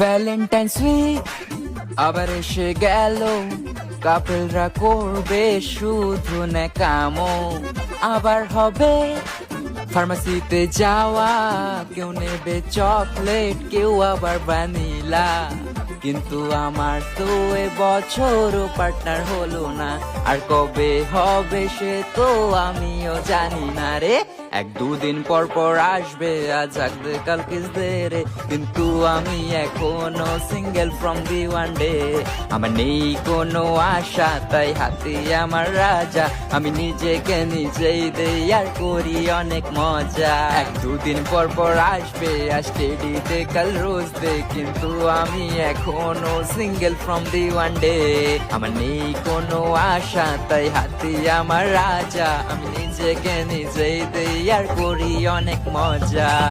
Valentine's week আবার এসে গেল, কাপেলরা করবে শুধু নেকামো। আবার হবে ফার্মাসিতে যাওয়া, কেউ নেবে চকলেট, কেউ আবার ভ্যানিলা। কিন্তু আমার তো এবছরও পার্টনার হলো না, আর কবে হবে সে তো আমিও জানি না রে। এক দুদিন পর পর আসবে, আজ আগবে কাল কিসবে রে। কিন্তু আমি এখনো single from the one day. আমার নেই কোনো আশা, তাই হাতে আমার রাজা। আমি নিজেকে নিজেই দেই আর করি অনেক মজা। এক দুদিন পর পর আসবে, আজ টেডিতে কাল রোজ দে। কিন্তু আমি এখনো single from the one day. আমার নেই কোনো আশা, তাই হাতে আমার রাজা। আমি নিজেকে নিজেই দেই আর করি অনেক মজা।